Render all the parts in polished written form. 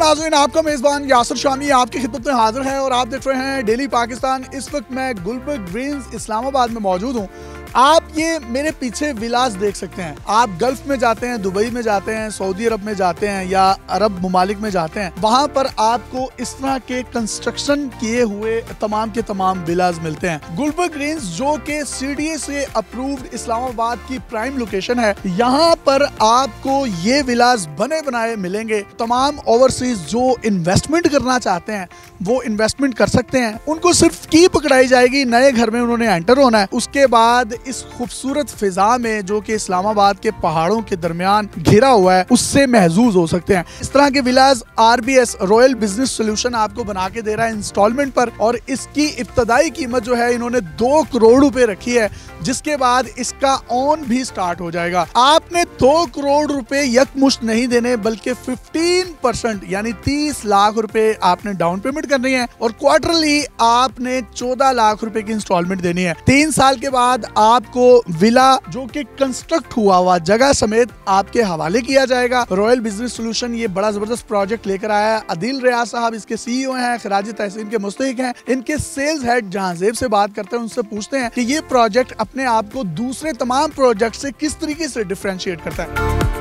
नाज़रीन, आपका मेज़बान यासिर शामी आपकी खिदमत में हाजिर है और आप देख रहे हैं डेली पाकिस्तान। इस वक्त मैं गुलबर्ग ग्रीन्स इस्लामाबाद में मौजूद हूँ। आप ये मेरे पीछे विलास देख सकते हैं। आप गल्फ में जाते हैं, दुबई में जाते हैं, सऊदी अरब में जाते हैं या अरब ममालिक में जाते हैं, वहाँ पर आपको इस तरह के कंस्ट्रक्शन किए हुए तमाम के तमाम विलास मिलते हैं। गुलबर्ग ग्रीन्स जो कि CDA से अप्रूव्ड इस्लामाबाद की प्राइम लोकेशन है, यहाँ पर आपको ये विलास बने बनाए मिलेंगे। तमाम ओवरसीज जो इन्वेस्टमेंट करना चाहते हैं वो इन्वेस्टमेंट कर सकते हैं। उनको सिर्फ की पकड़ाई जाएगी, नए घर में उन्होंने एंटर होना है। उसके बाद इस खूबसूरत फिजा में जो कि इस्लामाबाद के पहाड़ों के दरमियान घिरा हुआ है, उससे महजूज हो सकते हैं। इस तरह के विलास RBS रॉयल बिजनेस सोल्यूशन आपको बना के दे रहा है इंस्टॉलमेंट पर, और इसकी इब्तदाई कीमत जो है इन्होंने 2 करोड़ रुपए रखी है, जिसके बाद इसका ऑन भी स्टार्ट हो जाएगा। आपने 2 करोड़ रुपए यकमुश्त नहीं देने, बल्कि 15% यानी 30 लाख रुपए आपने डाउन पेमेंट करनी है और क्वार्टरली आपने 14 लाख रुपए की इंस्टॉलमेंट देनी है। 3 साल के बाद आपको विला जो कि कंस्ट्रक्ट हुआ जगह समेत आपके हवाले किया जाएगा। रॉयल बिजनेस सोल्यूशन ये बड़ा जबरदस्त प्रोजेक्ट लेकर आया है। अदिल रियाज साहब इसके CEO हैं, खराज तहसीन के मुस्तहिक हैं। इनके सेल्स हेड जहांजेब से बात करते हैं, उनसे पूछते हैं कि ये प्रोजेक्ट अपने आप को दूसरे तमाम प्रोजेक्ट से किस तरीके से डिफरेंशिएट करता है।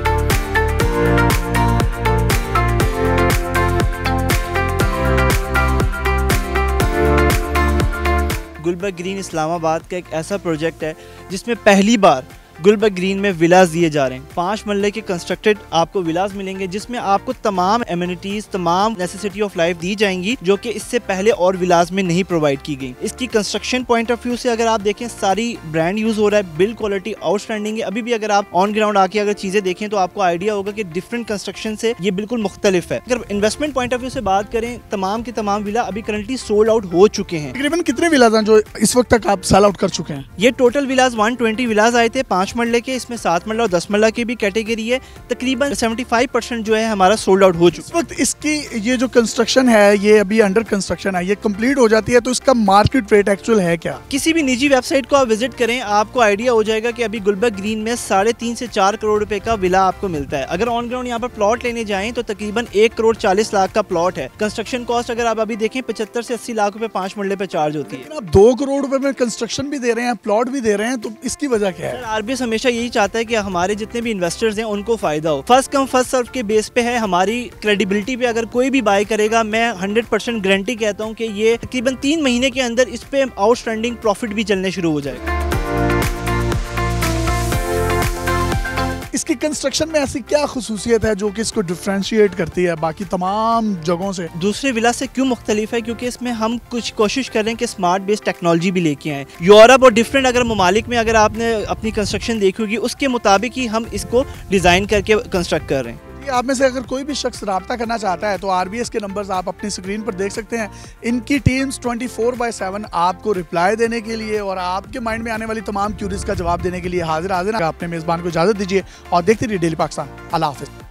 गुलबर्ग ग्रीन इस्लामाबाद का एक ऐसा प्रोजेक्ट है जिसमें पहली बार गुलबर्ग ग्रीन में विलास दिए जा रहे हैं। 5 मरले के कंस्ट्रक्टेड आपको विलास मिलेंगे, जिसमें आपको तमाम एमिनिटीज, तमाम नेसेसिटी ऑफ लाइफ दी जाएंगी, जो कि इससे पहले और विलास में नहीं प्रोवाइड की गई। इसकी कंस्ट्रक्शन पॉइंट ऑफ व्यू से अगर आप देखें, सारी ब्रांड यूज हो रहा है, बिल्ड क्वालिटी आउटस्टैंडिंग है। अभी भी अगर आप ऑन ग्राउंड आके अगर चीजें देखें तो आपको आइडिया होगा कि डिफरेंट कंस्ट्रक्शन से ये बिल्कुल मुख्तलिफ है। अगर इन्वेस्टमेंट पॉइंट ऑफ व्यू से बात करें, तमाम के तमाम विला अभी करंटली सोल्ड आउट हो चुके हैं। तकरीबन कितने विलास हैं जो इस वक्त तक आप सेल आउट कर चुके हैं? ये टोटल विलास 120 विलास आए थे 5 मरले के। इसमें 7 मरला और 10 मरला की भी कैटेगरी है। तकरीबन 75% जो है हमारा सोल्ड आउट हो चुका है। इस वक्त इसकी ये जो कंस्ट्रक्शन है, ये अभी अंडर कंस्ट्रक्शन है, ये कंप्लीट हो जाती है तो इसका मार्केट रेट एक्चुअल है क्या? किसी भी निजी वेबसाइट को आप विजिट करें, आपको आइडिया हो जाएगा कि अभी गुलबर्ग ग्रीन में 3.5 से 4 करोड़ रुपए का विला आपको मिलता है। अगर ऑन ग्राउंड यहाँ पर प्लॉट लेने जाएं तो तकरीबन 1 करोड़ 40 लाख का प्लॉट है। कंस्ट्रक्शन कॉस्ट अगर आप अभी देखें 75 से 80 लाख रुपए 5 मरले पे चार्ज होती है। आप 2 करोड़ रुपए में कंस्ट्रक्शन भी दे रहे हैं, प्लॉट भी दे रहे हैं, तो इसकी वजह क्या है? RBS हमेशा यही चाहता है कि हमारे जितने भी इन्वेस्टर्स हैं उनको फायदा हो। फर्स्ट कम फर्स्ट सर्व के बेस पे है। हमारी क्रेडिबिलिटी पे अगर कोई भी बाय करेगा, मैं 100% गारंटी कहता हूँ कि ये तकरीबन 3 महीने के अंदर इस पे आउटस्टैंडिंग प्रॉफिट भी चलने शुरू हो जाएगा। इसकी कंस्ट्रक्शन में ऐसी क्या खुसूसियत है जो कि इसको डिफरेंशिएट करती है बाकी तमाम जगहों से? दूसरे विला से क्यों मुख्तलिफ है? क्योंकि इसमें हम कुछ कोशिश कर रहे हैं कि स्मार्ट बेस्ड टेक्नोलॉजी भी लेके आए। यूरोप और डिफरेंट अगर ममालिक में अगर आपने अपनी कंस्ट्रक्शन देखी होगी, उसके मुताबिक ही हम इसको डिज़ाइन करके कंस्ट्रक्ट कर रहे हैं। आप में से अगर कोई भी शख्स रब्ता करना चाहता है तो RBS के नंबर्स आप अपनी स्क्रीन पर देख सकते हैं। इनकी टीम्स 24/7 आपको रिप्लाई देने के लिए और आपके माइंड में आने वाली तमाम क्यूरीज का जवाब देने के लिए हाजिर है। अपने मेज़बान को इजाज़त दीजिए और देखते रहिए डेली पाकिस्तान। अल्लाह हाफिज़।